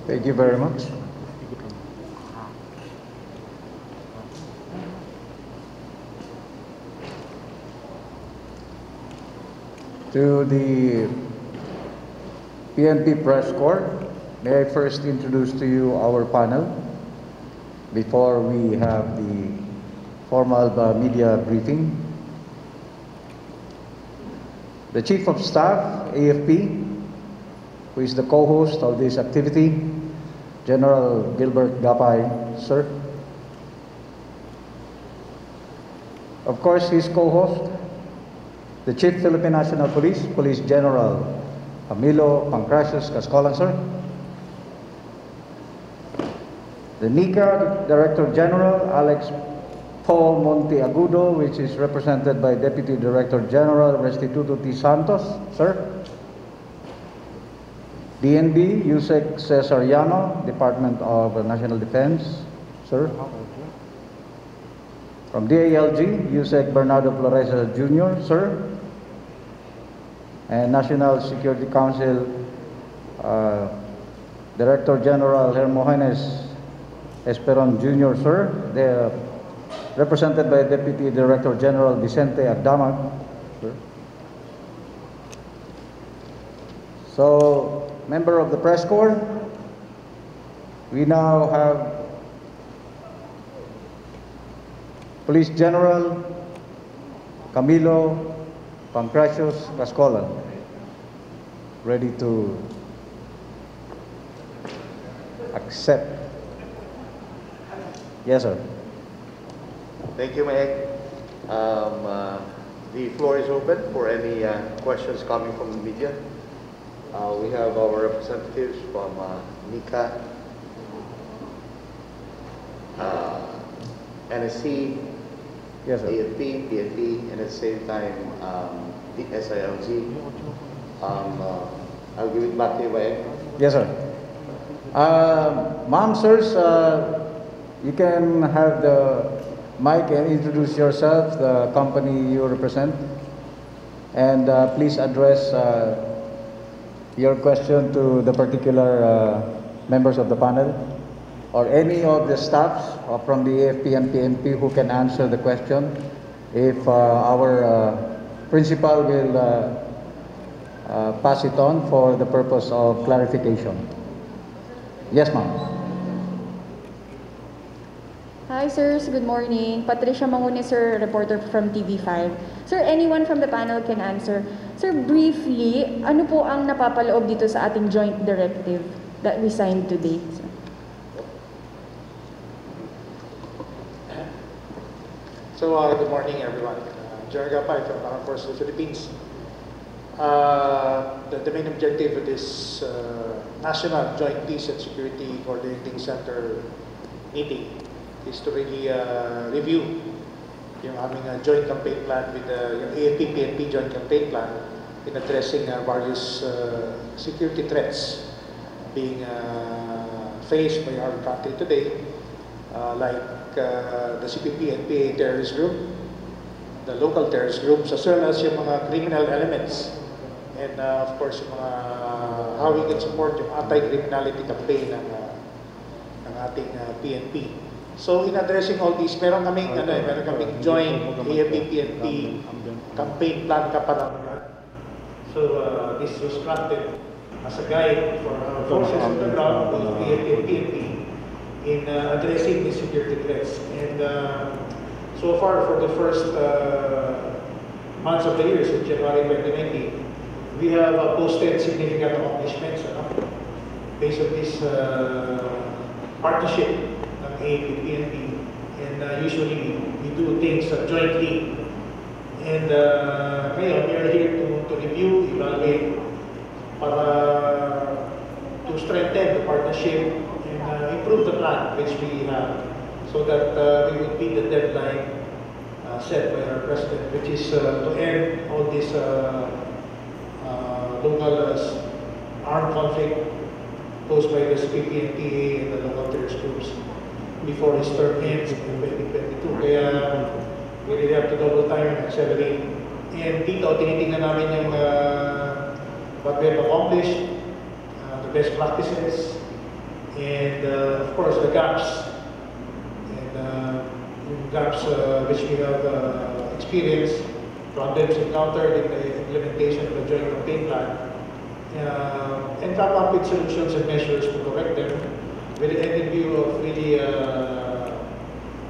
Thank you very much. To the PNP Press Corps, may I first introduce to you our panel before we have the formal media briefing. The Chief of Staff, AFP, who is the co-host of this activity, General Gilbert Gapay, sir. Of course, his co-host, the Chief Philippine National Police, Police General Camilo Pancratius Cascolan, sir. The NICA Director General, Alex Paul Monteagudo, which is represented by Deputy Director General Restituto T. Santos, sir. DNB, USEC Cesar Yano, Department of National Defense, sir. From DALG, USEC Bernardo Florece Jr., sir. And National Security Council, Director General Hermogenes Esperon Jr., sir. They're represented by Deputy Director General Vicente Agdamag, sir. So, member of the press corps, we now have Police General Camilo Pancratius Cascolan, ready to accept. Yes, sir. Thank you, Maeg. The floor is open for any questions coming from the media. We have our representatives from NICA, NSC, Yes, sir. AFP, PNP, and at the same time, the SILG. I'll give it back to you, Maeg. Yes, sir. Ma'am, sirs, you can have the mic and introduce yourself, the company you represent, and please address your question to the particular members of the panel or any of the staffs from the AFP and PNP who can answer the question if our principal will pass it on for the purpose of clarification. Yes, ma'am. Hi, sirs. Good morning. Patricia Mangune, sir, reporter from TV5. Sir, anyone from the panel can answer. Sir, briefly, ano po ang napapaloob dito sa ating joint directive that we signed today? So, good morning, everyone. General Gapay from Armed Forces of the Philippines. The main objective of this National Joint Peace and Security Coordinating Center meeting is to really review yung aming joint campaign plan with yung AFP-PNP joint campaign plan in addressing various security threats being faced by our country today, like the CPP and PA terrorist group, the local terrorist groups, as well as yung mga criminal elements, and of course yung mga how we can support yung anti-criminality campaign ng ating PNP. So in addressing all these, meron kaming joint AFP-PNP campaign plan kapanahonan. So this was crafted as a guide for our forces on the ground, both AFP and PNP, in addressing these security threats. And so far, for the first months of the year, since January 2019, we have posted significant accomplishments based on this partnership ng AFP, PNP, and usually we do things jointly. And ngayon, we are here to review, evaluate, para to strengthen the partnership and improve the plan which we have, so that we would meet the deadline set by our President, which is to end all this local armed conflict posed by the CPP and PA and the local terrorist groups before his term ends in 2022. Kaya we really have to double time and accelerate. And dito, tinitingnan namin yung what we have accomplished, the best practices, and of course the gaps, and yung gaps which we have experienced, problems encountered in the implementation of the joint campaign plan, and come up with solutions and measures to correct them, with the end in view of really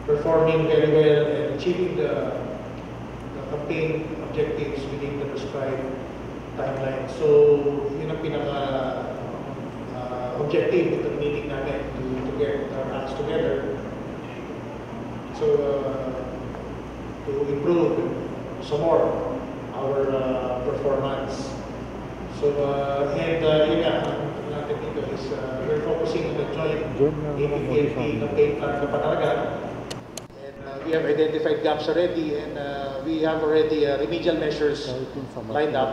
performing very well and achieving the campaign objectives within the prescribed timeline. So, yun ang objective ng meeting namin, to get our hands together. So, to improve some more our performance. So, and yun nga, natin dito is we're focusing on the joint AFP campaign plan na patalaga. And we have identified gaps already, and we have already remedial measures lined up,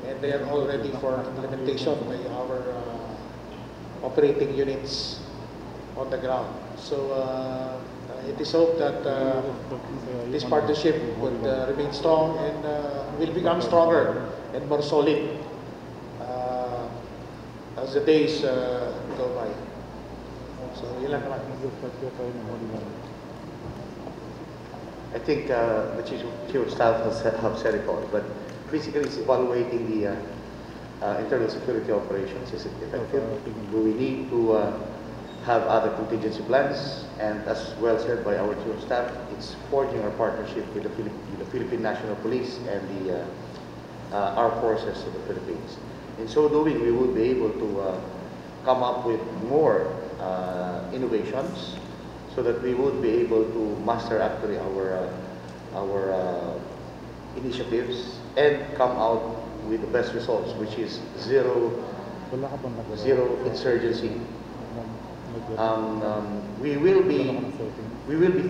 and they are all ready for implementation by our operating units on the ground. So it is hoped that this partnership would remain strong and will become stronger and more solid as the days go by. So yun lang naman. I think the Chief of Staff have said it all, but basically it's evaluating the internal security operations. Is it effective? Do we need to have other contingency plans? And as well said by our Chief of Staff, it's forging our partnership with the Philippine National Police and the Armed Forces of the Philippines. In so doing, we will be able to come up with more innovations, so that we would be able to master actually our initiatives and come out with the best results, which is zero insurgency. We will be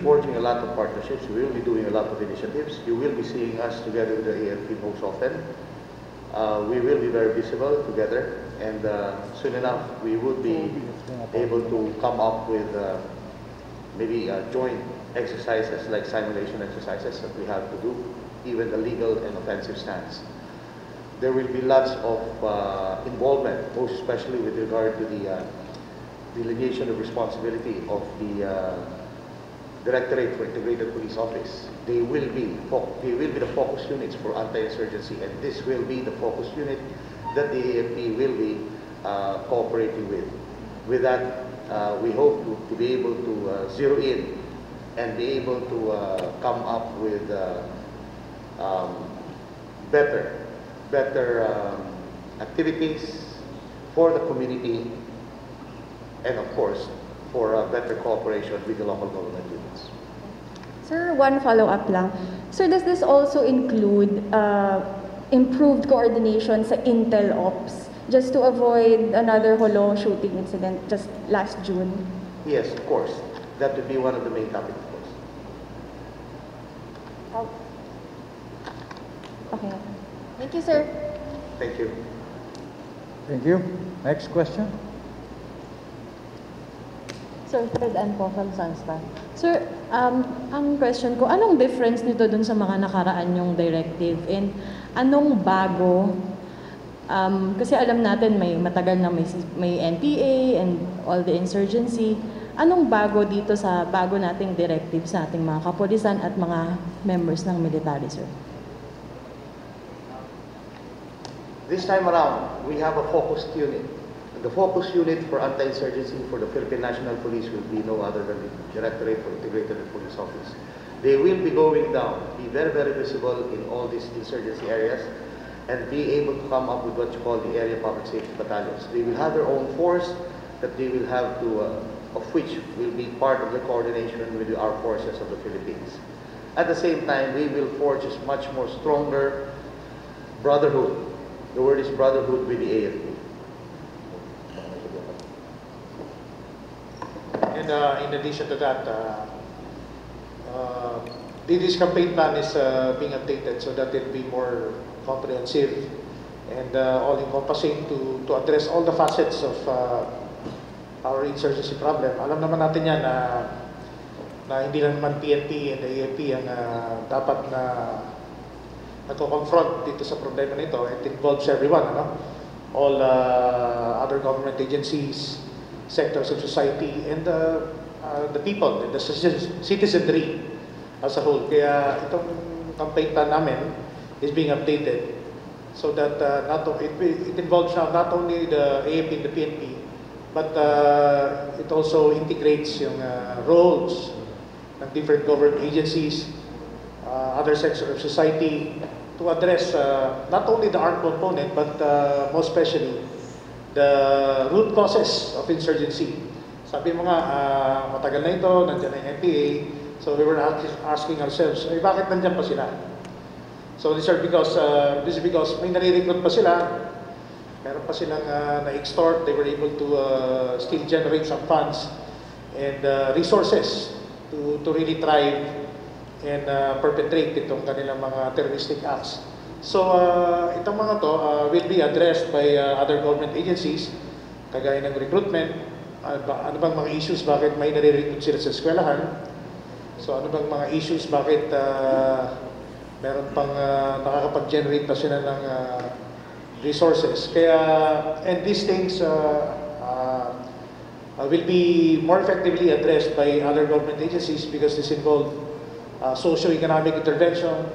forging a lot of partnerships. We will be doing a lot of initiatives. You will be seeing us together with the AFP most often. We will be very visible together, and soon enough we would be able to come up with maybe joint exercises like simulation exercises that we have to do, even the legal and offensive stance. There will be lots of involvement, most especially with regard to the delineation of responsibility of the Directorate for Integrated Police Office. They will be the focus units for anti-insurgency, and this will be the focus unit that the AFP will be cooperating with. With that, we hope to be able to zero in and be able to come up with better activities for the community, and of course for better cooperation with the local government units. Sir, one follow-up lang. Sir, does this also include improved coordination sa Intel Ops, just to avoid another Holo shooting incident just last June? Yes, of course. That would be one of the main topics, of course. Okay. Thank you, sir. Thank you. Thank you. Next question. Sir, Fred Ann po from Sunstar. Sir, ang question ko, anong difference nito dun sa mga nakaraan yung directive, and anong bago? Kasi alam natin may matagal na may NPA and all the insurgency. Anong bago dito sa bago nating directive sa ating mga kapulisan at mga members ng military, sir? This time around, we have a focused unit. The focus unit for anti-insurgency for the Philippine National Police will be no other than the Directorate for Integrated Police Office. They will be going down, be very, very visible in all these insurgency areas, and be able to come up with what you call the area public safety battalions. They will have their own force that they will have to, of which will be part of the coordination with the armed forces of the Philippines. At the same time, we will forge a much more stronger brotherhood. The word is brotherhood with the AFP. And in addition to that, this campaign plan is being updated so that it be more comprehensive and all-encompassing to address all the facets of our insurgency problem. Alam naman natin yan na hindi lang naman PNP and the AFP ang dapat na nagko-confront dito sa problema nito. It involves everyone, ano? All other government agencies, sectors of society and the people, the citizenry as a whole. Kaya itong campaign plan namin is being updated so that it involves now not only the AFP and the PNP, but it also integrates yung roles ng different government agencies, other sectors of society, to address not only the armed component, but most especially the root causes of insurgency. Sabi mo nga, matagal na ito, nandiyan na yung NPA, so we were asking ourselves, bakit nandiyan pa sila? So this is because may nare-recruit pa sila, meron pa silang na-extort, they were able to still generate some funds and resources to really thrive and perpetrate itong kanilang mga terroristic acts. So itong mga to will be addressed by other government agencies, kagaya ng recruitment, ano bang mga issues bakit may nare-recruit sila sa eskwelahan, so ano bang mga issues bakit meron pang nakakapag-generate pa sila ng resources. Kaya, and these things will be more effectively addressed by other government agencies because this involve socio-economic intervention,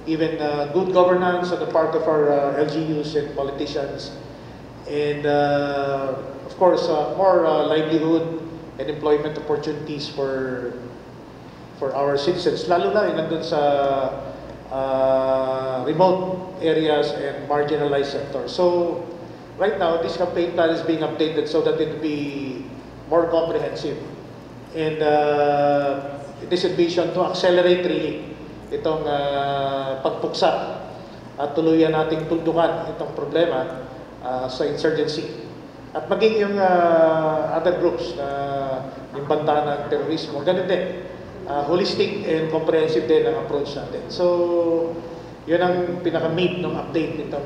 even good governance on the part of our LGUs and politicians, and of course more livelihood and employment opportunities for our citizens, lalo na yung nandun sa remote areas and marginalized sectors. So right now, this campaign plan is being updated so that it will be more comprehensive. And it is envisioned to accelerate really itong pagpuksa at tuluyan nating tuldukan itong problema sa insurgency. At maging yung other groups na yung banta ng terorismo, ganun din. Holistic and comprehensive din ang approach natin. So, yun ang pinaka-meat ng update nitong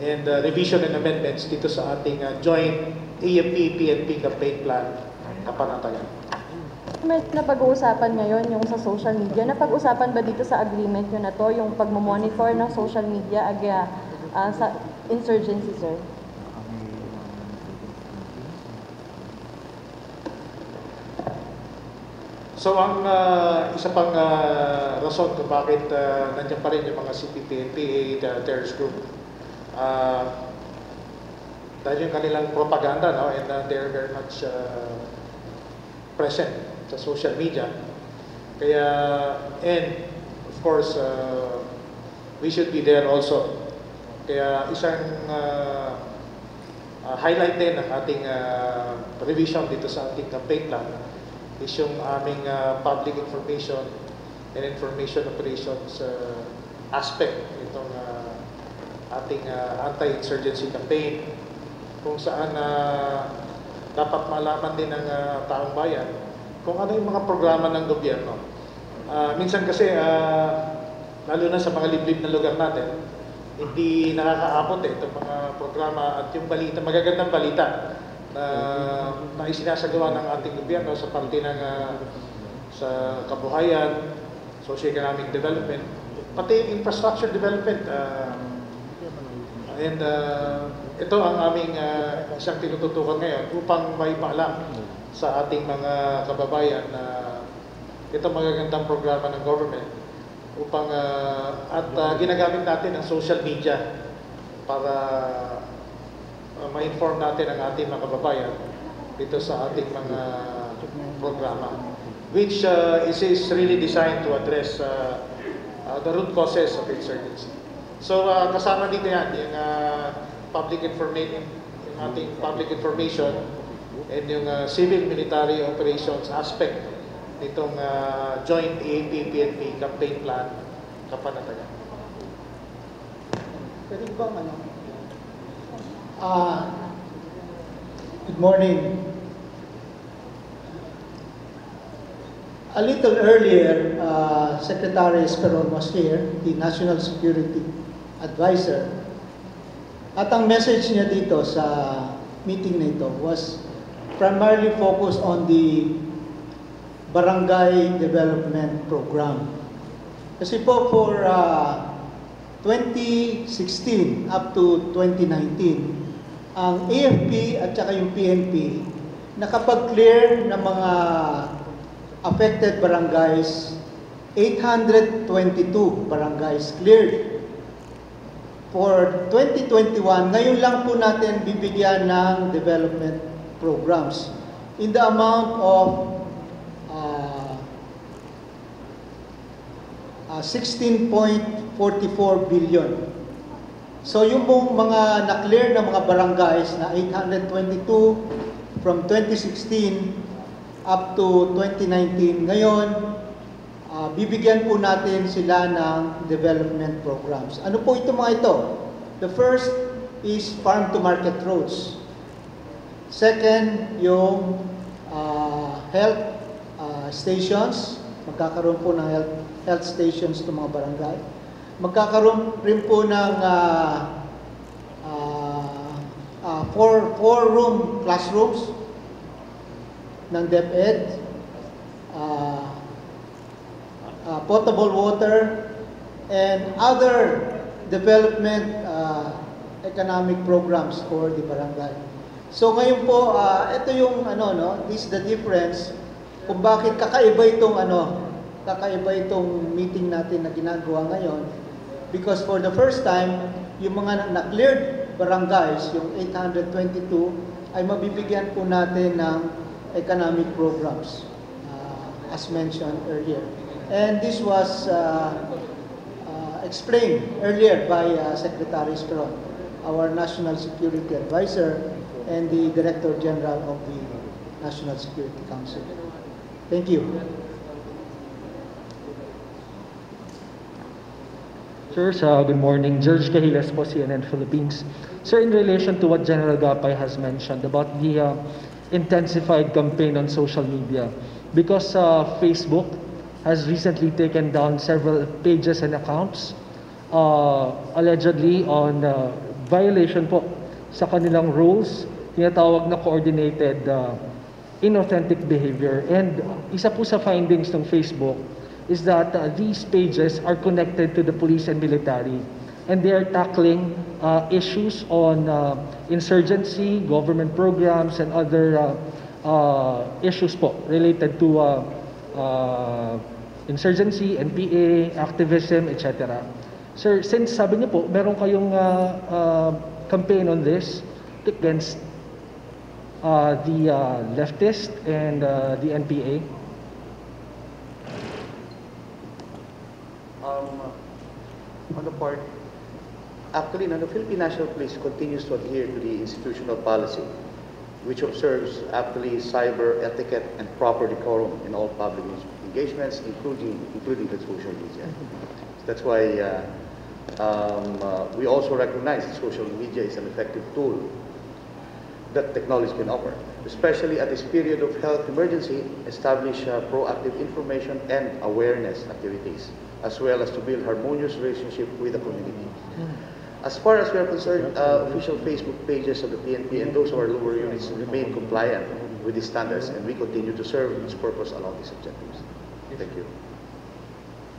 and revision and amendments dito sa ating joint AFP-PNP campaign plan kapanatagan. May napag-uusapan ngayon yung sa social media. Napag-usapan ba dito sa agreement yun na to, yung pagmamonitor ng social media sa insurgency, sir? So ang isa pang rason kung bakit nandiyan pa rin yung mga CPP-NPA terrorist group, dahil yung kanilang propaganda, no, and they're very much present sa social media. Kaya, and of course, we should be there also. Kaya isang highlight din ng ating revision dito sa ating campaign plan is yung aming public information and information operations aspect itong ating anti-insurgency campaign, kung saan dapat malaman din ng taong bayan kung ano yung mga programa ng gobyerno. Minsan kasi, lalo na sa mga liblib na lugar natin, hindi nakakaabot itong mga programa at yung balita, magagandang balita na isinasagawa ng ating gobyerno sa parte ng sa kabuhayan, socio-economic development, pati infrastructure development. And ito ang aming isang tinututukan ngayon upang may paalam sa ating mga kababayan na ito magagandang programa ng government upang at ginagamit natin ang social media para ma-inform natin ang ating mga kababayan dito sa ating mga programa, which is really designed to address the root causes of insurgency. So kasama dito yan yung public information, yung ating public information and yung civil-military operations aspect nitong joint AFP-PNP campaign plan kapanatagan. Pwede ba good morning. A little earlier, Secretary Esperon was here, the National Security Advisor. At ang message niya dito sa meeting na ito was primarily focused on the Barangay Development Program. Kasi po for 2016 up to 2019, ang AFP at saka yung PNP nakapag-clear ng mga affected barangays, 822 barangays cleared. For 2021, ngayon lang po natin bibigyan ng development programs in the amount of 16.44 billion. So yung pong mga na-clear na mga barangays na 822 from 2016 up to 2019, ngayon bibigyan po natin sila ng development programs. Ano po ito mga ito? The first is farm-to-market roads. Second, yung health stations. Magkakaroon po ng health stations ng mga barangay. Magkakaroon rin po ng 4-room classrooms ng DepEd. Potable water and other development economic programs for the barangay. So ngayon po, ito yung this is the difference kung bakit kakaiba itong meeting natin na ginagawa ngayon, because for the first time, yung mga na-cleared barangays, yung 822, ay mabibigyan po natin ng economic programs as mentioned earlier. And this was explained earlier by Secretary Esperon, our National Security Advisor and the Director General of the National Security Council. Thank you. Sir, good morning. George Cahilas po, CNN Philippines. Sir, in relation to what General Gapay has mentioned about the intensified campaign on social media, because Facebook has recently taken down several pages and accounts allegedly on violation po sa kanilang rules, tinatawag na coordinated inauthentic behavior. And isa po sa findings ng Facebook is that these pages are connected to the police and military, and they are tackling issues on insurgency, government programs, and other issues po related to insurgency, NPA, activism, etc. Sir, since sabi niyo po, meron kayong campaign on this against the leftist and the NPA? On the part, actually, the Philippine National Police continues to adhere to the institutional policy, which observes actually cyber etiquette and proper decorum in all public engagements, including the social media. That's why we also recognize that social media is an effective tool that technology can offer, especially at this period of health emergency. Establish proactive information and awareness activities, as well as to build harmonious relationship with the community. As far as we are concerned, official Facebook pages of the PNP and those of our lower units remain compliant with these standards, and we continue to serve its purpose along these objectives. Thank you.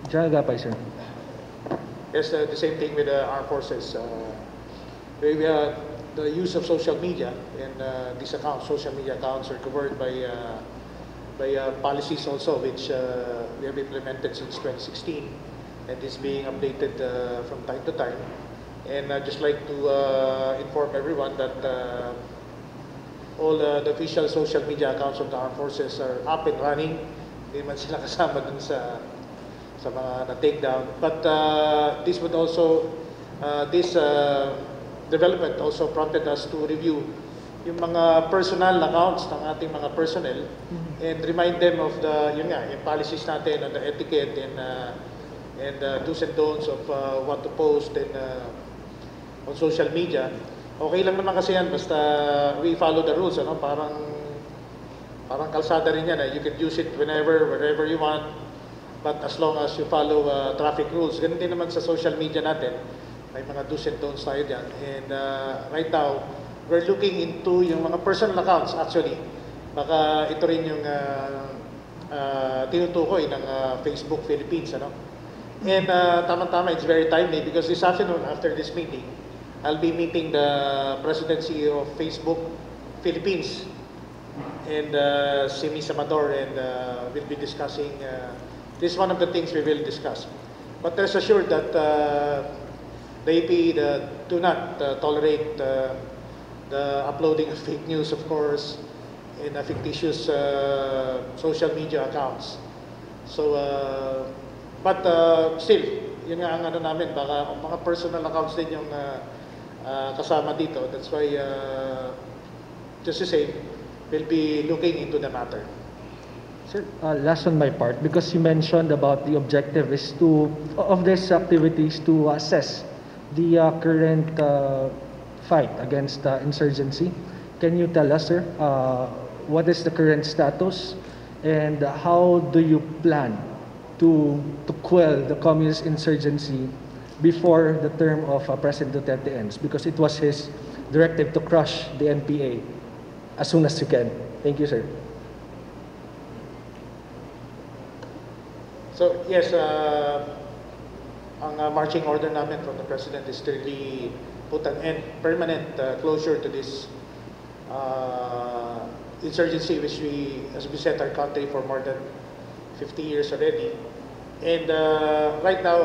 General Gapay, sir. Yes, the same thing with the armed forces. The use of social media and these accounts, social media accounts, are covered by policies also, which we have implemented since 2016, and is being updated from time to time. And I'd just like to inform everyone that all the official social media accounts of the armed forces are up and running. Hindi man sila kasama dun sa mga na-take down. But this would also, this development also prompted us to review yung mga personal accounts ng ating mga personnel and remind them of the, yung policies natin on the etiquette and do's and don'ts of what to post and on social media. Okay lang naman kasi yan, basta we follow the rules, ano? Parang kalsada rin yan, you can use it whenever, wherever you want, but as long as you follow traffic rules. Ganun din naman sa social media natin, may mga do's and don'ts tayo dyan. And right now, we're looking into yung mga personal accounts actually. Baka ito rin yung tinutukoy ng Facebook Philippines, ano? And tama-tama, it's very timely because this afternoon after this meeting, I'll be meeting the presidency of Facebook Philippines and Simi Samador, and we'll be discussing, this is one of the things we will discuss. But rest assured that the AP do not tolerate the uploading of fake news, of course, and fictitious social media accounts. So, but still, yun nga ang ano namin, baka mga personal accounts din yung kasama dito. That's why, just to say, we'll be looking into the matter. Sir, last on my part, because you mentioned about the objective is of these activities to assess the current fight against insurgency. Can you tell us, sir, what is the current status and how do you plan to quell the communist insurgency before the term of President Duterte ends? Because it was his directive to crush the NPA as soon as you can. Thank you, sir. So yes, ang marching order namin from the President is to really put an end, permanent closure to this insurgency which has beset our country for more than 50 years already. And right now,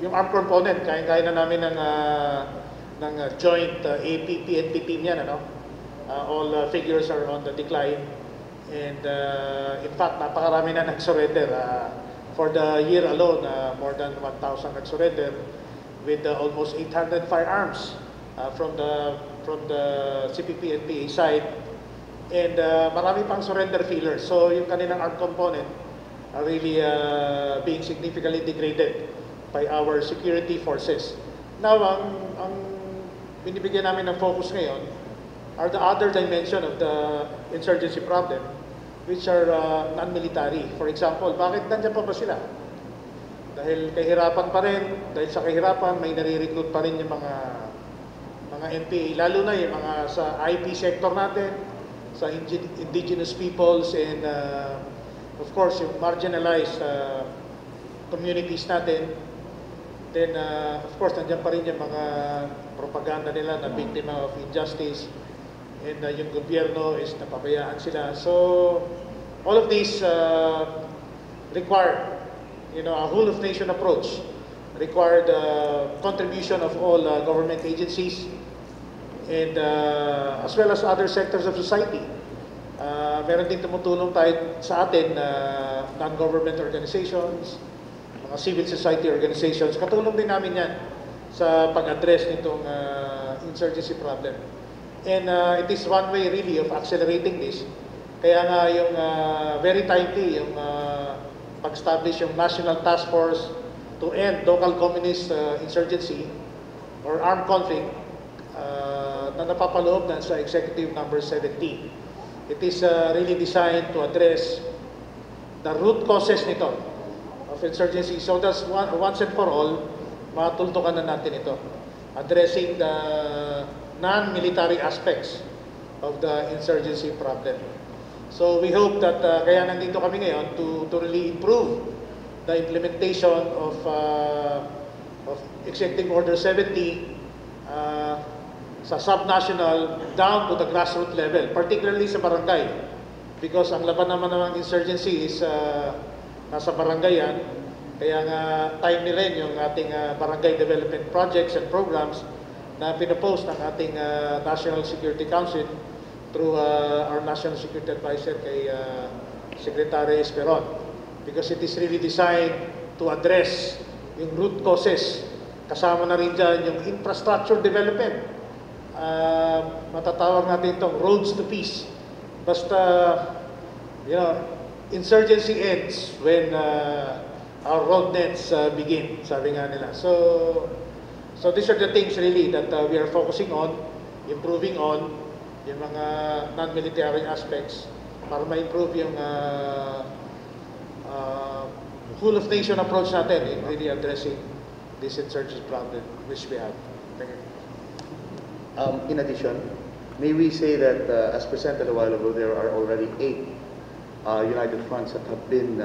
yung armed component, kaya na namin ng joint AP PNP team yan, ano? All figures are on the decline. And in fact, napakarami na nag-surrender. For the year alone, more than 1,000 nag-surrender with almost 800 firearms from the CPP and PA side. And marami pang surrender feelers. So yung kanilang armed component are really being significantly degraded by our security forces. Now, ang binibigyan namin ng focus ngayon are the other dimension of the insurgency problem, which are non-military. For example, bakit nandiyan pa ba sila? Dahil kahirapan pa rin, dahil sa kahirapan may nare-recruit pa rin yung mga NPA, lalo na yung mga sa IP sector natin, sa indigenous peoples, and of course yung marginalized communities natin. Then of course nandiyan pa rin yung mga propaganda nila na biktima of injustice, and yung gobyerno is napabayaan sila. So all of these require, a whole of nation approach, require the contribution of all government agencies and as well as other sectors of society. Meron din tumutulong sa atin non-government organizations, mga civil society organizations. Katulong din namin yan sa pag-address nitong insurgency problem. And it is one way really of accelerating this. Kaya nga yung very timely yung pag-establish yung National Task Force to End Local Communist Insurgency or Armed Conflict na napapaloob na sa Executive Number 70. It is really designed to address the root causes nito of insurgency. So that's once and for all, matultukan na natin ito. Addressing the non-military aspects of the insurgency problem. So we hope that kaya nandito kami ngayon to really improve the implementation of Executive Order 70 sa subnational down to the grassroots level, particularly sa barangay. Because ang laban naman ng insurgency is nasa barangay yan. Kaya nga timely rin yung ating barangay development projects and programs na pinopost ng ating National Security Council through our National Security Advisor kay Secretary Esperon. Because it is really designed to address yung root causes. Kasama na rin dyan yung infrastructure development. Matatawag natin itong roads to peace. Basta, insurgency ends when our road nets begin, sabi nga nila. So these are the things really that we are focusing on, improving on, yung mga non-military aspects para ma-improve yung whole of nation approach natin in really addressing this insurgency problem which we have. Thank you. In addition, may we say that as presented a while ago, there are already 8 United Fronts that have been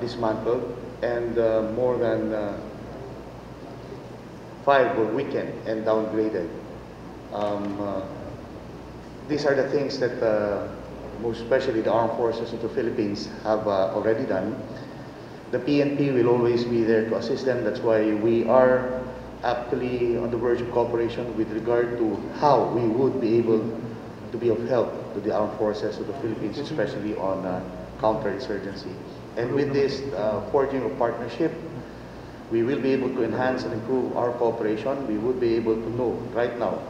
dismantled, and more than 5 were weakened and downgraded. These are the things that most especially the armed forces of the Philippines have already done. The PNP will always be there to assist them. That's why we are actually on the verge of cooperation with regard to how we would be able to be of help to the armed forces of the Philippines, especially on counterinsurgency. And with this forging of partnership, we will be able to enhance and improve our cooperation. We would be able to know right now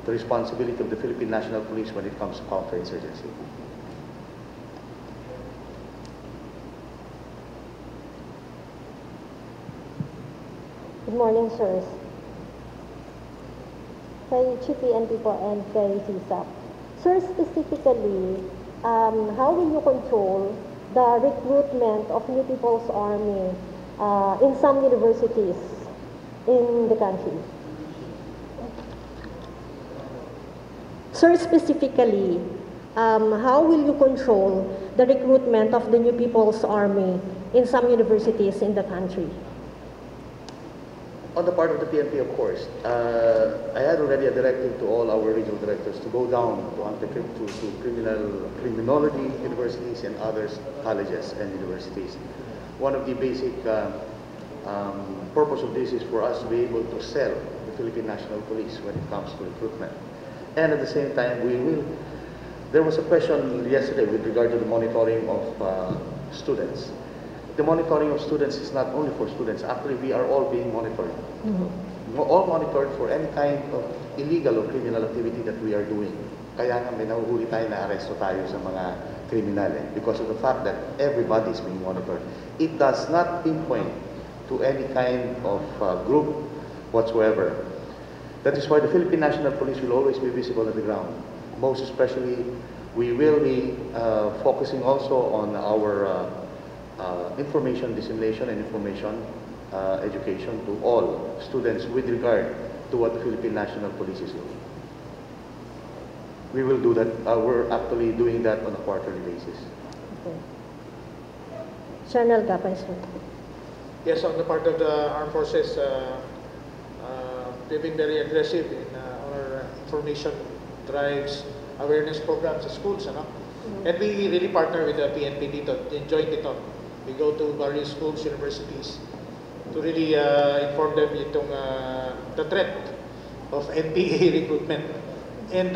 the responsibility of the Philippine National Police when it comes to counterinsurgency. Good morning, sirs. Kay Chief PNP po and kay Cesar. Sir, specifically, how will you control the recruitment of new people's army in some universities in the country? Sir, specifically, how will you control the recruitment of the new people's army in some universities in the country? On the part of the PNP, of course, I had already a directive to all our regional directors to go down to criminology universities and other colleges and universities. One of the basic purpose of this is for us to be able to sell the Philippine National Police when it comes to recruitment. And at the same time, there was a question yesterday with regard to the monitoring of students. The monitoring of students is not only for students. Actually, we are all being monitored. We're all monitored for any kind of illegal or criminal activity that we are doing. Kaya nga may nahuhuli tayo, na-aresto tayo sa mga kriminal because of the fact that everybody is being monitored. It does not pinpoint to any kind of group whatsoever. That is why the Philippine National Police will always be visible on the ground. Most especially, we will be focusing also on our information dissemination and information education to all students with regard to what the Philippine National Police is doing. We will do that. We're actually doing that on a quarterly basis. Okay. General Gapay, sir. Yes, on the part of the armed forces, they've been very aggressive in our information drives, awareness programs sa schools, And we really partner with the PNP dito, joint dito. We go to various schools, universities, to really inform them itong the threat of NPA recruitment. And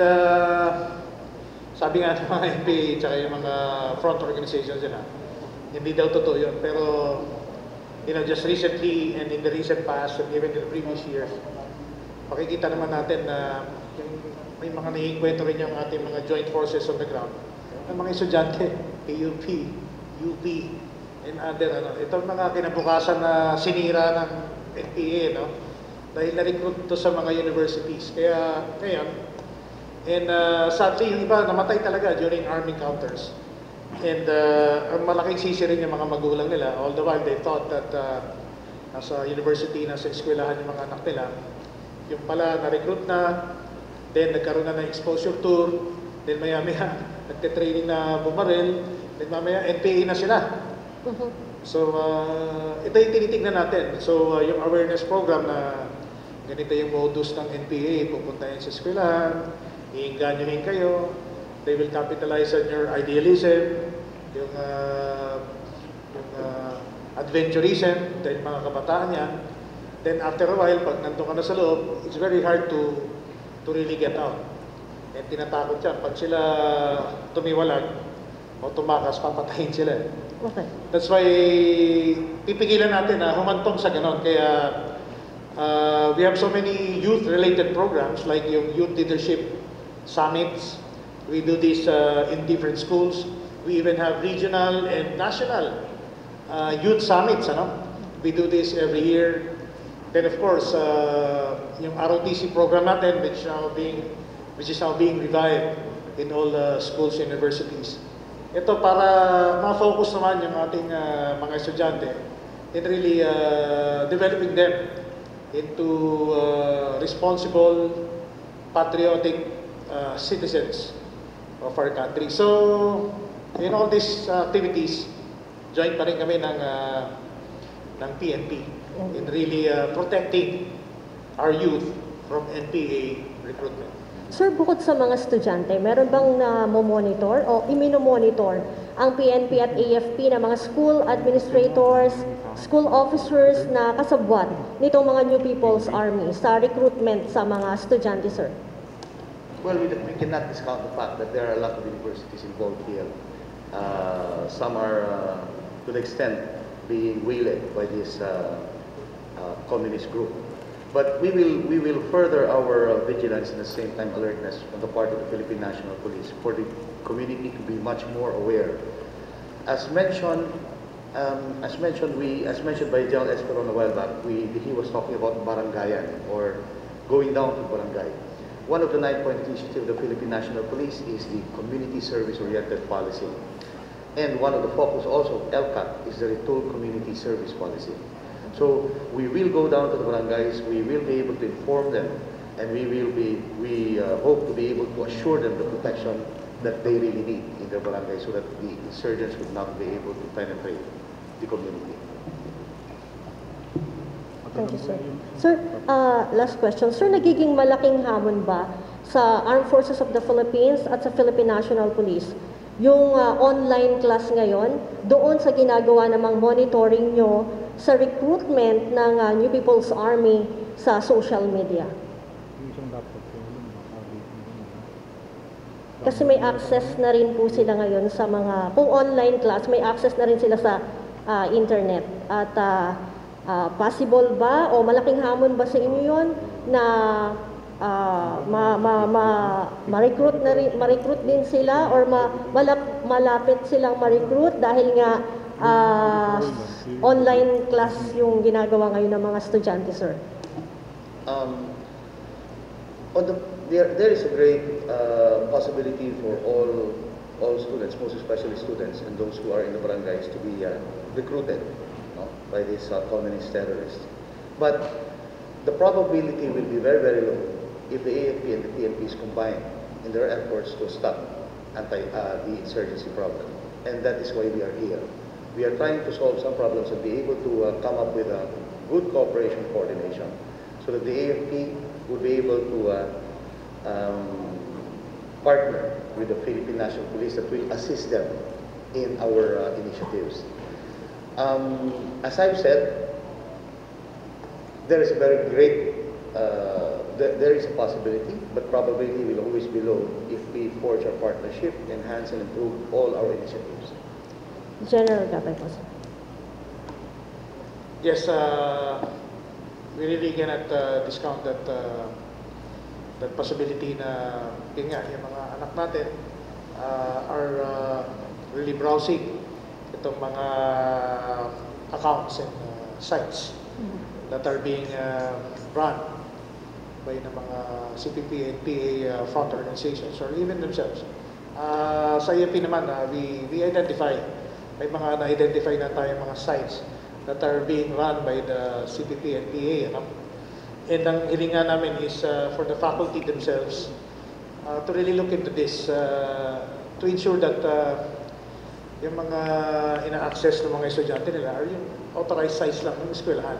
sabi nga ng mga NPA tsaka yung mga front organizations nila, hindi daw totoo yun. Pero, just recently and in the recent past and even in the previous years, makikita naman natin na may mga naiinkwento rin yung ating mga joint forces on the ground. Ang mga estudyante, AUP, UP, and other, itong mga kinabukasan na sinira ng NPA, dahil na-recruit ito sa mga universities. Kaya, ngayon, and sadly, yung iba namatay talaga during army encounters. And ang malaking sisi rin yung mga magulang nila, all the while they thought that nasa university, nasa eskwelahan yung mga anak nila, yung pala na-recruit na, then nagkaroon na ng exposure tour, then maya-maya, nagte-training na bumaril, then mamaya NPA na sila. So, ito yung tinitignan natin. So, yung awareness program na ganito yung modus ng NPA, pupuntahin sa eskwelahan, iinganyohin kayo, they will capitalize on your idealism, yung adventurism, dahil mga kabataan yan. Then after a while, pag nandun ka na sa loob, it's very hard to really get out. And tinatakot yan. Pag sila tumiwalag o tumakas, papatayin sila. Okay. That's why pipigilan natin na humantong sa ganon. Kaya we have so many youth-related programs like yung youth leadership summits. We do this in different schools. We even have regional and national youth summits. We do this every year. Then of course, yung ROTC program natin, which is now being revived in all schools and universities. Ito para ma-focus naman yung ating mga estudyante in really developing them into responsible, patriotic citizens of our country. So, in all these activities, join pa rin kami ng PNP in really protecting our youth from NPA recruitment. Sir, bukod sa mga estudyante, meron bang na-monitor o imino-monitor ang PNP at AFP na mga school administrators, school officers na kasabwat nitong mga New People's Army sa recruitment sa mga estudyante, sir? Well, we cannot discount the fact that there are a lot of universities involved here. Some are, to the extent, being waylaid by this communist group. But we will further our vigilance and at the same time alertness on the part of the Philippine National Police for the community to be much more aware. As mentioned by General Esperon a while back, he was talking about barangayan or going down to barangay. One of the 9-point initiatives of the Philippine National Police is the community service-oriented policy. And one of the focus also of LCAT is the Retool Community Service Policy. So we will go down to the barangays, we will be able to inform them, and we hope to be able to assure them the protection that they really need in their barangay so that the insurgents would not be able to penetrate the community. Thank you, sir. Sir, last question. Sir, nagiging malaking hamon ba sa Armed Forces of the Philippines at sa Philippine National Police yung online class ngayon doon sa ginagawa namang monitoring nyo sa recruitment ng New People's Army sa social media? Kasi may access na rin po sila ngayon sa mga, kung online class, may access na rin sila sa internet. At possible ba o malaking hamon ba sa inyo yun na ma-recruit din sila or malapit silang ma-recruit dahil nga online class yung ginagawa ngayon ng mga estudyante, sir? There is a great possibility for all students, most especially students and those who are in the barangays, to be recruited by these communist terrorists. But the probability will be very, very low if the AFP and the PNPs combine in their efforts to stop the insurgency problem. And that is why we are here. We are trying to solve some problems and be able to come up with a good cooperation coordination so that the AFP would be able to partner with the Philippine National Police that will assist them in our initiatives. As I've said, there is a very great, there is a possibility, but probability will always be low if we forge our partnership, enhance and improve all our initiatives. General Gapay po, sir. Yes, we really cannot discount that possibility na yun nga, yung mga anak natin are really browsing itong mga accounts and sites that are being run by ng mga CPP and PA front organizations or even themselves. Sa AFP naman, we identify, may mga na-identify na tayong mga sites that are being run by the CPP and PA. And ang hilinga namin is for the faculty themselves to really look into this to ensure that yung mga ina-access ng mga estudyante nila are yung authorized sites lang ng eskwelahan.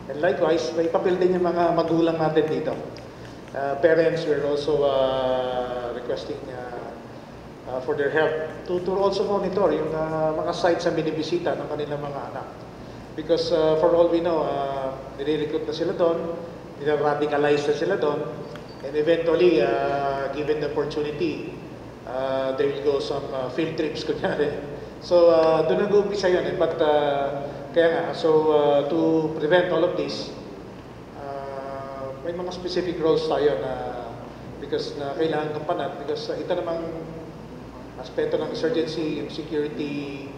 And likewise, may papel din yung mga magulang natin dito. Parents were also requesting for their help to also monitor yung mga sites na binibisita ng kanilang mga anak. Because for all we know, nire-recruit na sila doon, nire-radicalize na sila doon, and eventually, given the opportunity, there will go some field trips, kunyari. So, doon nag-uumpisa yun. But, kaya nga, so to prevent all of this, may mga specific roles tayo na, because na kailangan kampanan, because ito namang aspeto ng insurgency and security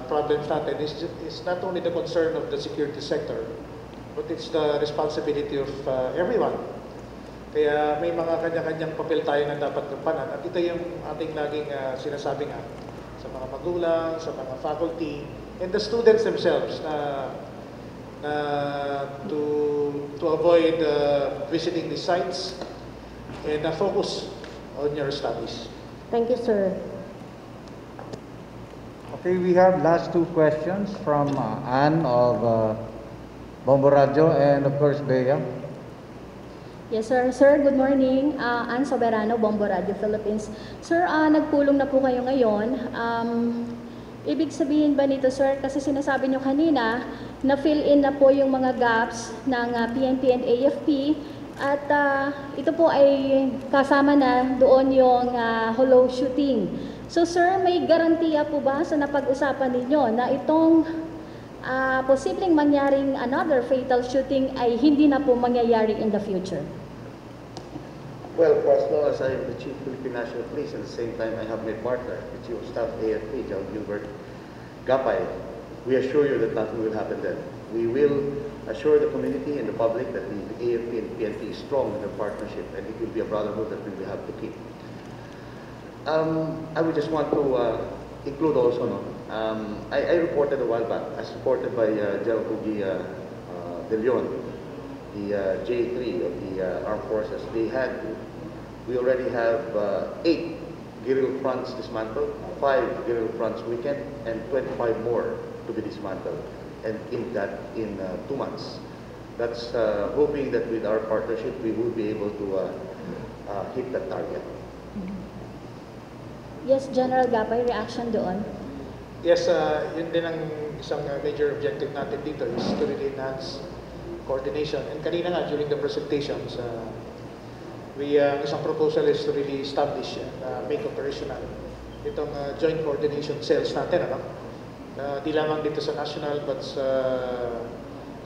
problems natin is not only the concern of the security sector, but it's the responsibility of everyone. Kaya may mga kanya-kanyang papel tayo na dapat gampanan. At ito yung ating laging sinasabi nga sa mga magulang, sa mga faculty, and the students themselves na to avoid visiting the sites and focus on your studies. Thank you, sir. Okay, we have last two questions from Anne of Bomboradio, and of course, Bea. Yes, sir. Sir, good morning. Ann Soberano, Bombo Radio Philippines. Sir, nagpulong na po kayo ngayon. Ibig sabihin ba nito, sir, kasi sinasabi nyo kanina, na fill in na po yung mga gaps ng PNP and AFP at ito po ay kasama na doon yung hollow shooting. So, sir, may garantiya po ba sa napag-usapan ninyo na itong posibleng mangyaring another fatal shooting ay hindi na po mangyayari in the future? Well, for as long as I am the Chief of Philippine National Police, at the same time I have my partner, the Chief of Staff AFP, General Gilbert Gapay, we assure you that nothing will happen then. We will assure the community and the public that the AFP and PNP is strong in their partnership, and it will be a brotherhood that we will have to keep. I would just want to include also, I reported a while back, as reported by General De Leon, the J3 of the Armed Forces. We already have 8 guerrilla fronts dismantled, 5 guerrilla fronts weakened, and 25 more to be dismantled, and in 2 months. That's hoping that with our partnership we will be able to hit that target. Yes, General Gapay, reaction doon? Yes, yun din ang isang major objective natin dito is to really enhance coordination. And kanina nga, during the presentations, isang proposal is to really establish and make operational itong joint coordination cells natin, di lamang dito sa national but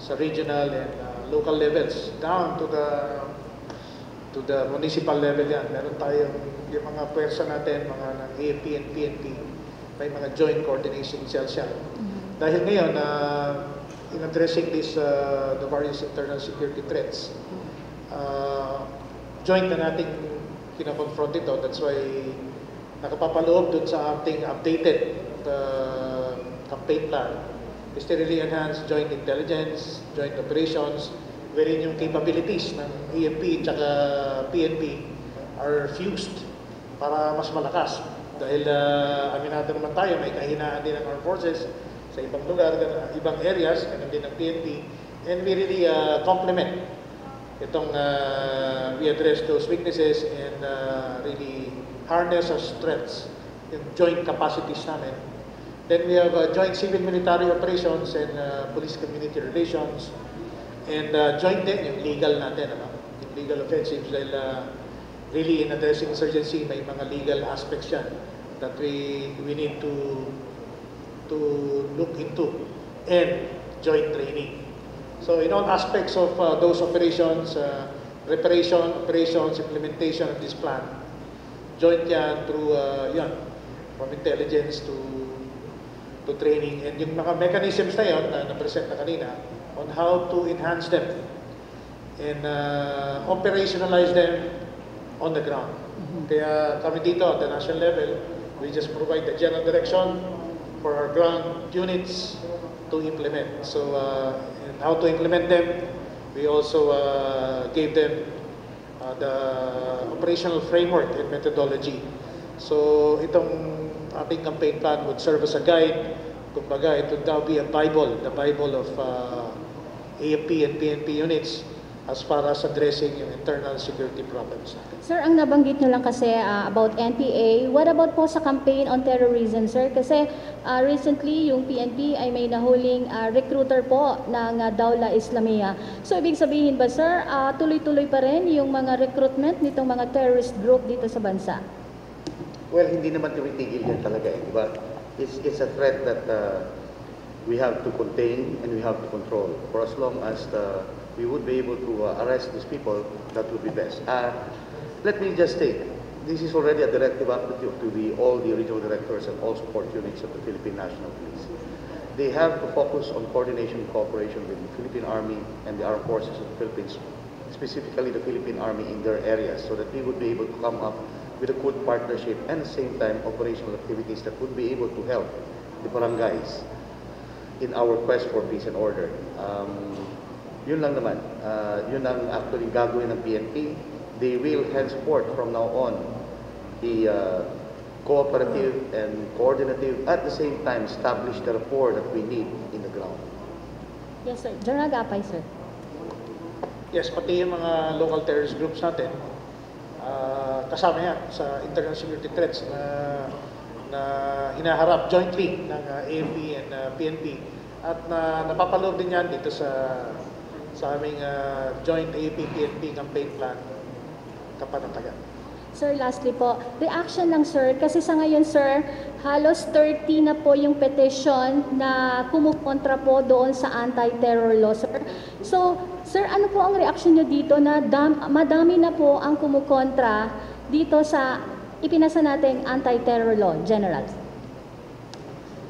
sa regional and local levels, down to the municipal level yan. Meron tayong yung mga pwersa natin, mga ng AFP and PNP, may mga joint coordination cells yan. Dahil ngayon, in addressing the various internal security threats, joint na nating kinakonfront ito. That's why nakapapaloob dun sa ating updated campaign plan is to really enhance joint intelligence, joint operations, wherein yung capabilities ng AFP at PNP are fused para mas malakas. Dahil aminado naman tayo, may kahinaan din ng armed forces sa ibang lugar, ibang areas, ganun din ng PNP. And we really complement itong, we address those weaknesses and really harness our strengths, yung joint capacities namin. Then we have joint civil-military operations and police community relations. And joint din yung legal natin, yung legal offensives, dahil really in addressing insurgency, may mga legal aspects yan that we need to look into, and joint training. So in all aspects of those operations, preparation, operations, implementation of this plan, joint yan through from intelligence to training, and yung mga mechanisms na yun na na-present na kanina on how to enhance them and operationalize them on the ground. Kaya kami dito at the national level, we just provide the general direction for our ground units to implement. So, and how to implement them, we also gave them the operational framework and methodology. So, itong ating campaign plan would serve as a guide. Kumbaga, it would now be a Bible, the Bible of AFP and PNP units as far as addressing yung internal security problems. Sir, ang nabanggit nyo lang kasi about NPA, what about po sa campaign on terrorism, sir? Kasi recently, yung PNP ay may nahuling recruiter po ng Dawla Islamia. So, ibig sabihin ba, sir, tuloy-tuloy pa rin yung mga recruitment nitong mga terrorist group dito sa bansa? Well, hindi naman tumitigil yan talaga, di ba? It's a threat that we have to contain and we have to control. For as long as we would be able to arrest these people, that would be best. Let me just state, this is already a directive application to all the regional directors and all support units of the Philippine National Police. They have to focus on coordination and cooperation with the Philippine Army and the Armed Forces of the Philippines, specifically the Philippine Army in their areas, so that we would be able to come up with a good partnership and at the same time operational activities that would be able to help the barangays in our quest for peace and order. Yun lang naman. Yun ang actually gagawin ng PNP. They will henceforth from now on be cooperative and coordinative, at the same time establish the rapport that we need in the ground. Yes, sir. General Gapay, sir. Yes, pati yung mga local terrorist groups natin, kasama yan sa international security threats na hinaharap jointly ng AFP and PNP. At napapaloob din yan dito sa aming joint AFP-PNP campaign plan kapanatagan. Sir, lastly po, reaction lang sir, kasi sa ngayon sir, halos 30 na po yung petition na kumukontra po doon sa anti-terror law sir. So, sir, ano po ang reaction nyo dito na madami na po ang kumukontra dito sa ipinasa nating anti-terror law, General?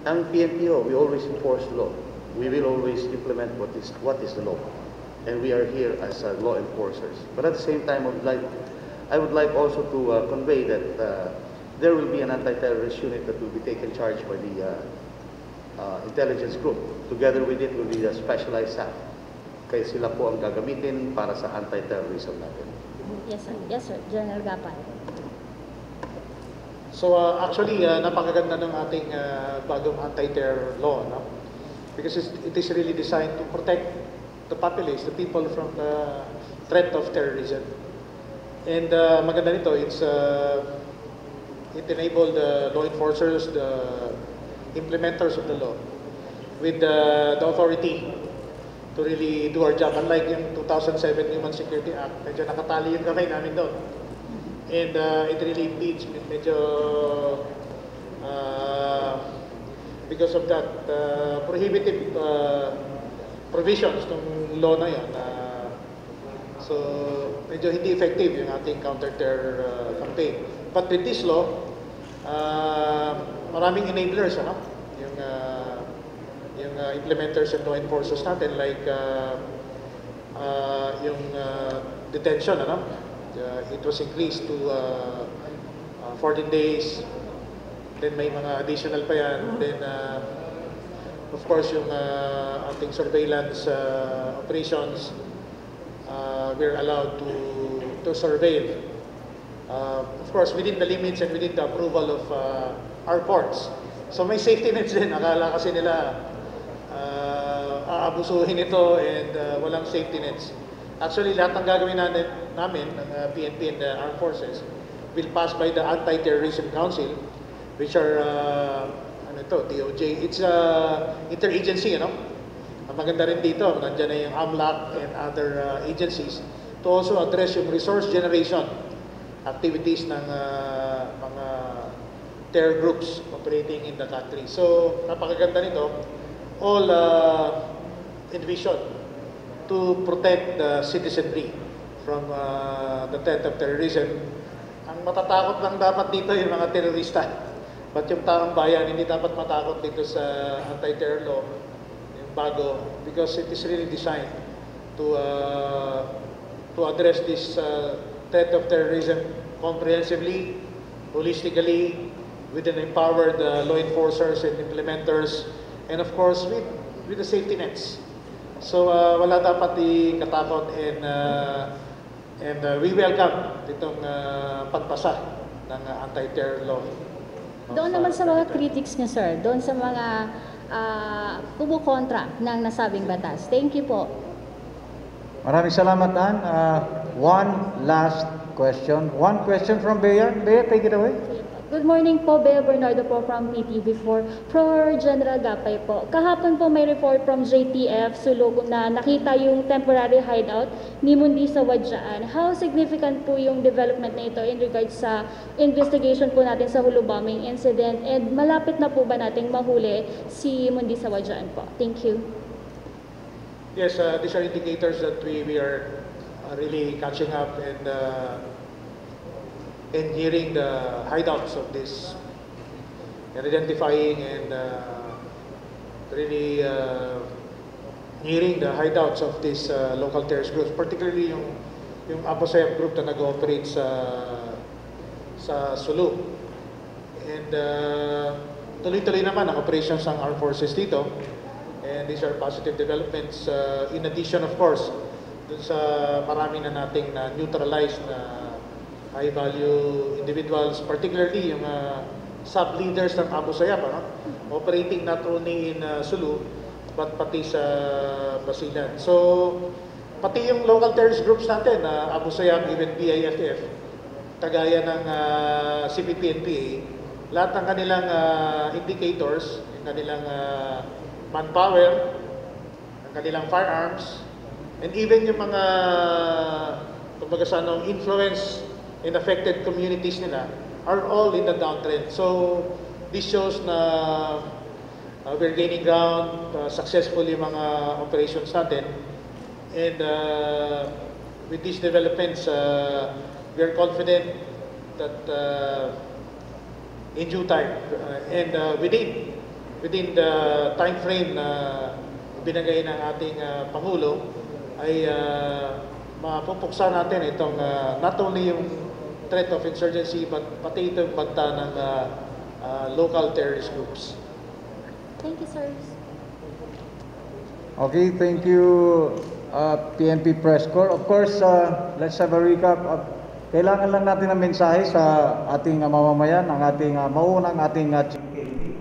Ang PNPO, we always enforce the law. We will always implement what is the law. And we are here as law enforcers. But at the same time, I would like also to convey that there will be an anti-terrorist unit that will be taken charge by the intelligence group. Together with it will be a specialized staff. Kaya sila po ang gagamitin para sa anti-terrorism natin. Yes, sir. Yes, sir. General Gapay. So actually, napakaganda ng ating bagong anti-terror law, no? Because it is really designed to protect the populace, the people from the threat of terrorism. And maganda nito, it enabled the law enforcers, the implementers of the law, with the authority to really do our job. Unlike yung 2007 Human Security Act, medyo nakatali yung kamay namin doon. And it really impedes medyo because of that prohibitive provisions ng law na yun. So medyo hindi effective yung ating counter-terror campaign. But with this law, maraming enablers, ano? Yung implementers and law enforcers natin, like yung detention, ano? It was increased to 14 days. Then may mga additional pa yan. Then, of course, yung ating surveillance operations, we're allowed to surveil. Of course, within the limits and within the approval of our ports. So may safety nets din. Akala kasi nila aabusuhin ito and walang safety nets. Actually, lahat ng gagawin namin ng PNP and the Armed Forces will pass by the Anti-Terrorism Council, which are, DOJ. It's interagency, you know. Ang maganda rin dito, nandiyan na yung AMLAC and other agencies to also address yung resource generation activities ng mga terror groups operating in the country. So, napakaganda nito. All envisioned to protect the citizenry from the threat of terrorism. Ang matatakot lang dapat dito yung mga terorista. But yung taong bayan, hindi dapat matakot dito sa anti-terror law, yung bago, because it is really designed to address this threat of terrorism comprehensively, holistically, with an empowered law enforcers and implementers, and of course with the safety nets. So wala dapat ikatakot, and we welcome itong pagpasa ng anti-terror law. Doon naman sa mga critics niya, sir, doon sa mga kumukontra ng nasabing batas. Thank you po. Maraming salamat, Ann. One last question. One question from Bea. Bea, take it away. Good morning po, Bernardo po from PTV4. For General Gapay po, kahapon po may report from JTF Sulog na nakita yung temporary hideout ni Mundi sa Wadyaan. How significant po yung development na ito in regards sa investigation po natin sa Hulu bombing incident, and malapit na po ba nating mahuli si Mundi sa Wadyaan po? Thank you. Yes, these are indicators that we are really catching up and hearing the hideouts of this, and identifying and really hearing the hideouts of these local terrorist groups, particularly yung Apo-Sayap group na nag-ooperate sa Sulu. And tuloy-tuloy naman ang operations ng armed forces dito, and these are positive developments. In addition, of course, dun sa marami na nating neutralized na high-value individuals, particularly yung sub-leaders ng Apo-Sayap, operating not only in Sulu, pati sa Basilan. So, pati yung local terrorist groups natin, Abu Sayyaf, PNP AFP, kagaya ng CPP-NPA, lahat ng kanilang indicators, yung kanilang manpower, ang kanilang firearms, and even yung mga kumbaga sa influence in affected communities nila are all in the downtrend. So, this shows na we're gaining ground, successful yung mga operations natin. And with these developments, we are confident that in due time and within the time frame na binigay ng ating Pangulo ay mapupuksa natin itong not only yung threat of insurgency but pati itong banta ng local terrorist groups. Thank you, sir. Okay, thank you, PNP Press Corps. Of course, let's have a recap. Kailangan lang natin ng mensahe sa ating mamamayan, ang ating maunang ating Chief PNP,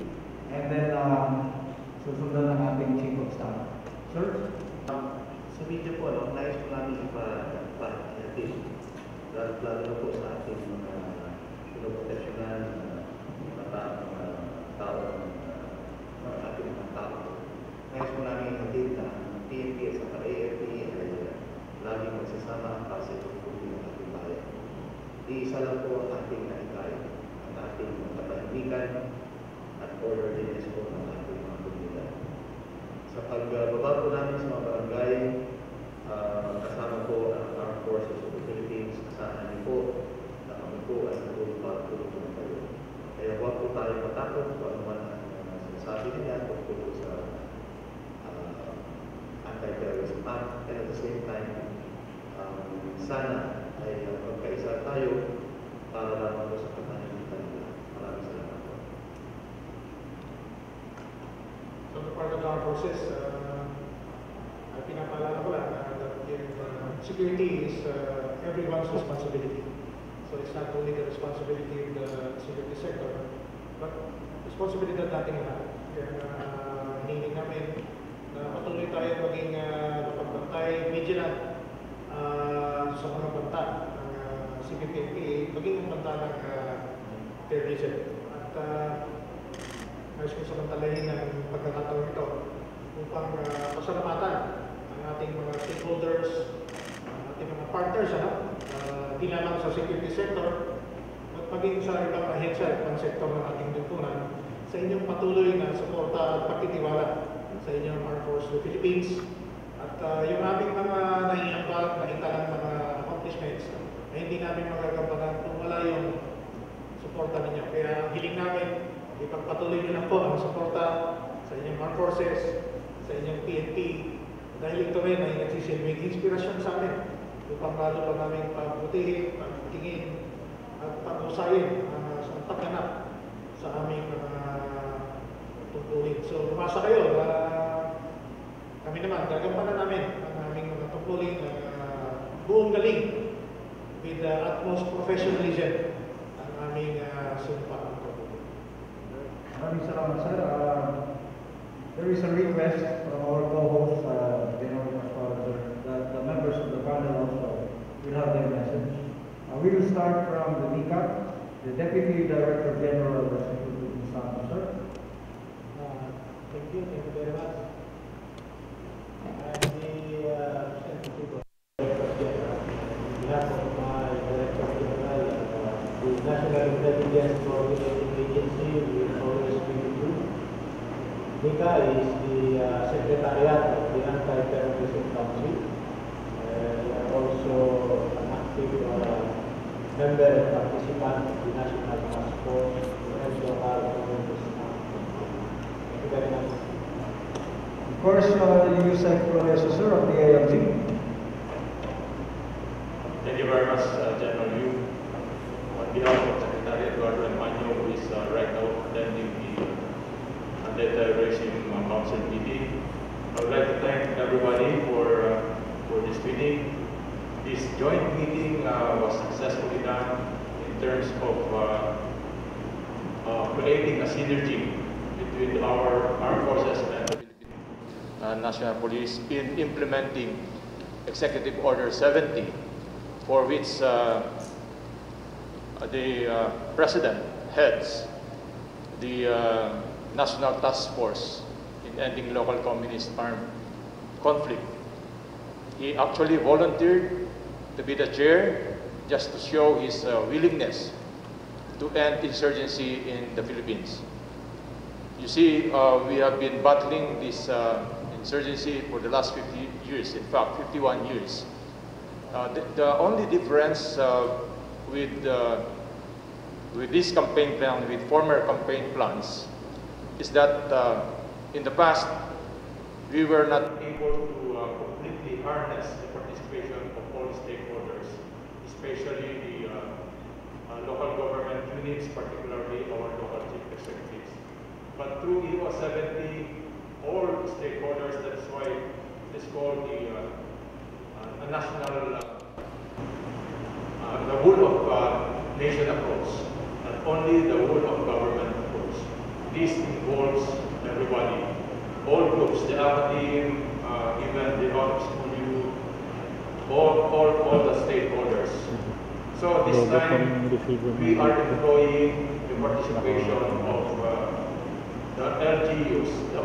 and then susundan ng ating Chief of Staff. Sir? Sa video po, nais ko namin ipa-atin, lalo na po sa ating mga pinoproteksyonan, mga tao, ating mga tao. Nais ko namin ipatin na PNP at AFP ay laging magsasama para sa pagpupuli ng ating bayan. Iisa lang po ang ating naitay, ang ating katahimikan at orderliness po ng ating mga komunidad. Sa pagbaba po namin sa mga barangay, kasama po ang Armed Forces of the Philippines, kasama niyo po na kami po ay natulong ng kayo. Kaya huwag po tayo matakot kung ano man ang sinasabi nila tungkol po sa anti-terrorism act, and at the same time, sana ay magkaisa tayo para lamang po sa katahimikan nila. Maraming salamat po. So, the part of the armed forces, ay pinapaalala ko lang that security is everyone's responsibility. So, it's not only the responsibility of the security sector, but responsibility ng ating lahat. Kaya hinihiling namin na patuloy tayo maging mapagbantay, vigilant sa mga banta ng CPP-NPA, maging ang banta ng terrorism. At nais ko samantalahin ng pagkakataon ito upang pasalamatan ang ating mga stakeholders, ang ating mga partners, di lamang sa security sector, at maging sa ibang ahensya at pang sektor ng ating lipunan sa inyong patuloy na suporta at pagtitiwala sa inyong Armed Forces of the Philippines. At yung aming mga naiambag, naitalang mga accomplishments ay hindi namin magagampanan kung wala yung suporta ninyo. Kaya ang hiling namin, ipagpatuloy nyo lang po ang suporta sa inyong Armed Forces, sa inyong PNP, dahil ito rin ay nagsisilbing inspirasyon sa amin upang lalo pa namin pabutihin, pagtingin at pag-usayin sa pagganap sa aming mga tungkulin. So, lumasa kayo. Kami naman, gagampanan namin ang aming mga tungkulin buong galing with the utmost professionalism ang aming sumpa. Maraming salamat, sir. There is a request from our co-host, General Camilo, that the members of the panel also will have their message. We will start from the DCAP, the Deputy Director General of the Security Staff, sir. Thank you very much. I'm the Secretary on behalf of my Director General, the National Intelligence Coordinating Agency will always be with you. NICA is the Secretariat of the Anti-Terrorism Council. We are also an active member and participant of the National Task Force to help local governments. Thank you very much. Of course, USEC Florece, sir, of the AFP. Thank you very much, General Yu. On behalf of Secretary Eduardo Emmaño, who is right now attending the Anti-Terrorism Council meeting, I would like to thank everybody for this meeting. This joint meeting was successfully done in terms of creating a synergy between our armed forces and the Philippines. National Police in implementing Executive Order 70, for which the President heads the National Task Force in ending local communist armed conflict. He actually volunteered to be the chair just to show his willingness to end insurgency in the Philippines. You see, we have been battling this insurgency for the last 50 years, in fact, 51 years. The only difference with this campaign plan, with former campaign plans, is that in the past, we were not able to completely harness the participation of all stakeholders, especially the local government units, particularly our local chief executives. But through EO 70, all stakeholders, that's why it's called a national, the whole of nation approach, not only the whole of government approach. This involves everybody, all groups, the AFP, even the out-of-school youth, all the stakeholders. So this time, we are deploying the participation of the LGUs. The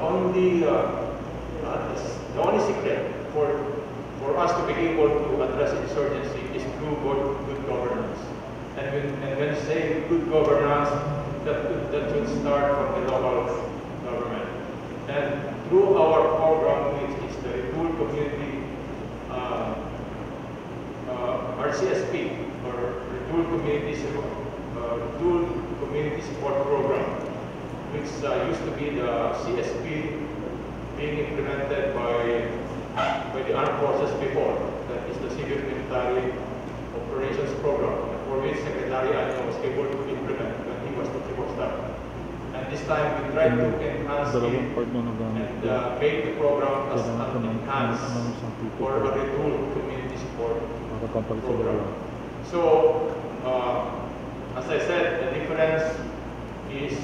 only secret for us to be able to address insurgency is through good governance. And when you say good governance, that should start from the local government. And through our program, which is the Retool Community RCSP, or Retool Community Support Program, which used to be the CSP being implemented by the armed forces before. That is the Civil Military Operations Program, for which Secretary Yano was able to implement when he was the Chief of Staff. And this time we tried to enhance it and make the program as an enhanced for a Retool Community Support Program. So, as I said, the difference is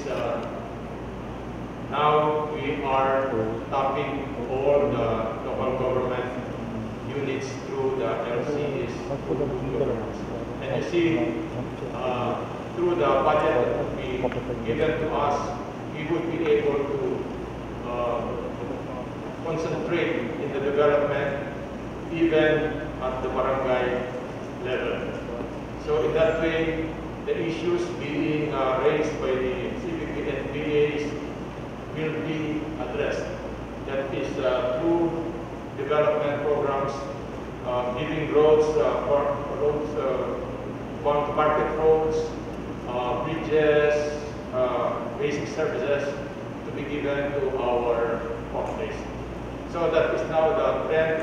now we are tapping all the local government units through the LCs. And you see, through the budget that would be given to us, we would be able to concentrate in the development even at the barangay level. So in that way, the issues being raised by the CBP and BAs will be addressed. That is through development programs, giving roads, market roads, bridges, basic services to be given to our populace. So that is now the trend,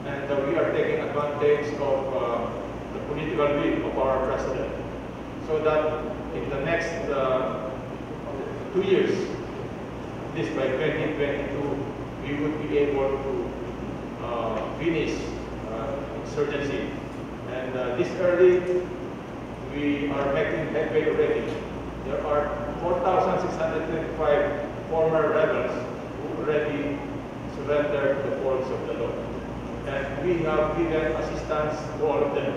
and we are taking advantage of the political will of our president, so that in the next 2 years, this by 2022, we would be able to finish insurgency. And this early, we are making headway already. There are 4,625 former rebels who already surrendered to the force of the law. And we have given assistance to all of them.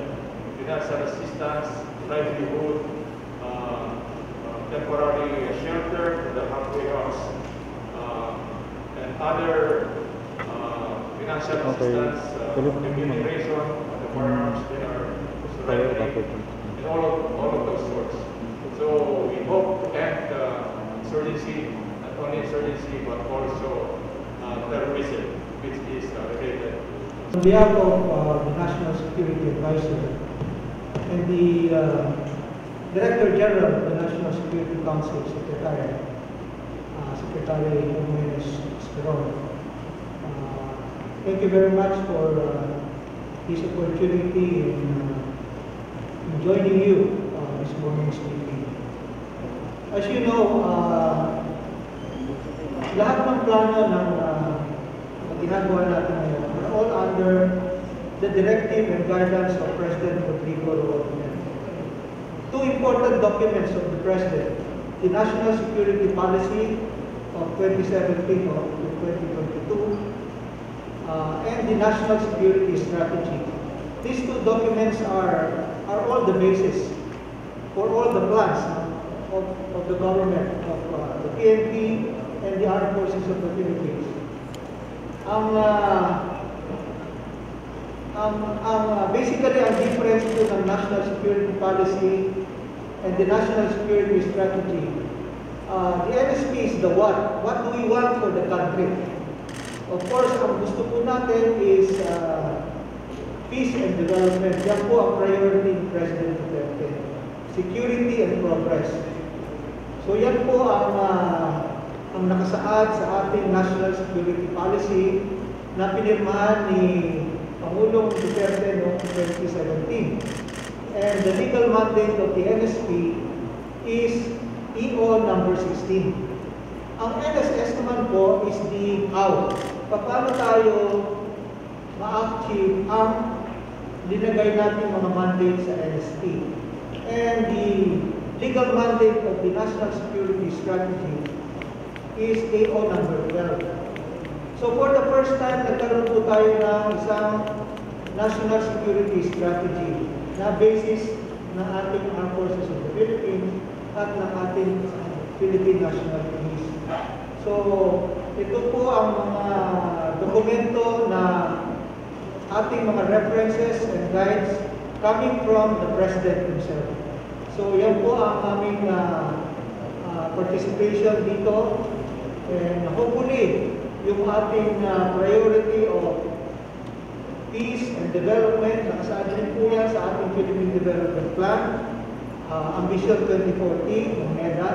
Financial assistance, livelihood, temporary shelter for the halfway house, and other financial assistance, remuneration of the farmers that are surrendering, and all of those sorts. So we hope to end insurgency, not only insurgency, but also terrorism, which is related. On behalf of the National Security Advisor and the Director General of the National Security Council, Secretary Jimenez-Esperon, thank you very much for this opportunity in joining you this morning's meeting. As you know, lahat ng plano ng ginagawa natin ngayon are all under the directive and guidance of President Rodrigo. Two important documents of the President, the National Security Policy of 2017 to 2022 and the National Security Strategy. These two documents are all the basis for all the plans of the government, of the PNP and the Armed Forces of the Philippines. Basically, ang difference po ng National Security Policy and the National Security Strategy. The NSP is the what. What do we want for the country? Of course, ang gusto po natin is peace and development. Yan po ang priority ni President Duterte. Security and progress. So yan po ang nakasaad sa ating National Security Policy na pinirmahan ni Pangulong Duterte noong 2017. And the legal mandate of the NSP is EO number 16. Ang NSS naman po is the how. Paano tayo ma-achieve ang linagay natin mga mandate sa NSP. And the legal mandate of the National Security Strategy is AO number 12. So for the first time, nagkaroon po tayo ng isang National Security Strategy na basis ng ating Armed Forces of the Philippines at ng ating Philippine National Police. So ito po ang mga dokumento na ating mga references and guides coming from the President himself. So yan po ang aming participation dito, and hopefully yung ating priority of peace and development, nakasaad din po yan sa ating Philippine Development Plan, Ambition 2040 ng MEDA.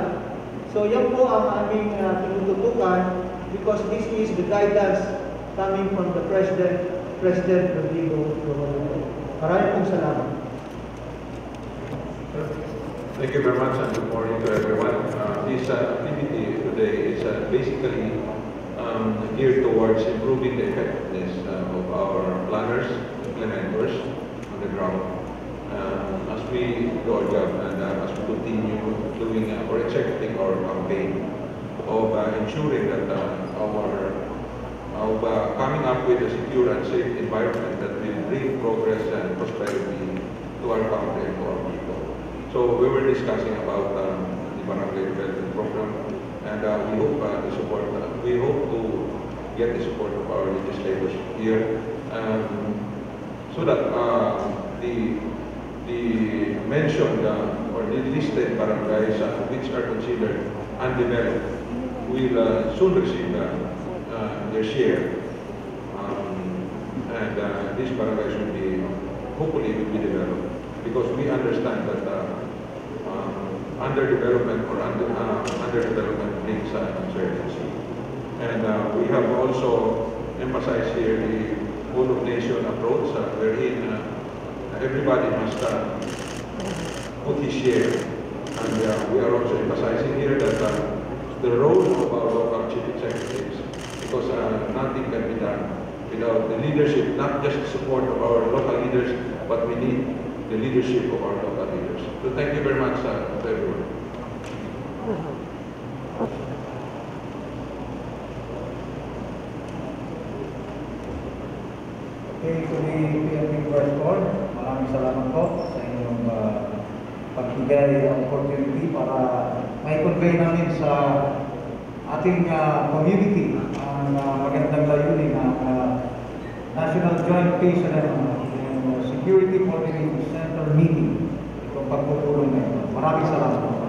So yan po ang aming tinututukan because this is the guidance coming from the President Rodrigo Duterte. Maraming pong salamat. Thank you very much and good morning to everyone. This activity today is basically geared towards improving the effectiveness of our planners, implementers on the ground. As we do our job and as we continue doing or executing our campaign of ensuring that coming up with a secure and safe environment that will bring progress and prosperity to our country and to our people. So we were discussing about the Barangay Development Program, and we hope to get the support of our legislators here, so that the mentioned or the listed barangays which are considered undeveloped will soon receive their share, and these barangays will be hopefully developed, because we understand that underdevelopment or underdevelopment brings uncertainty. And we have also emphasized here the whole of nation approach, wherein everybody must put his share. And we are also emphasizing here that the role of our local chief executives, because nothing can be done without the leadership, not just the support of our local leaders, but we need the leadership of our local leaders. So thank you very much to everyone. Okay, to the PNP PRESSCON, maraming salamat po sa inyong pagbigay ng opportunity para mai-convey namin sa ating community ang magandang layunin ng National Joint Peace and Security Coordinating Center meeting, itong pagpupulong na ito. Maraming salamat.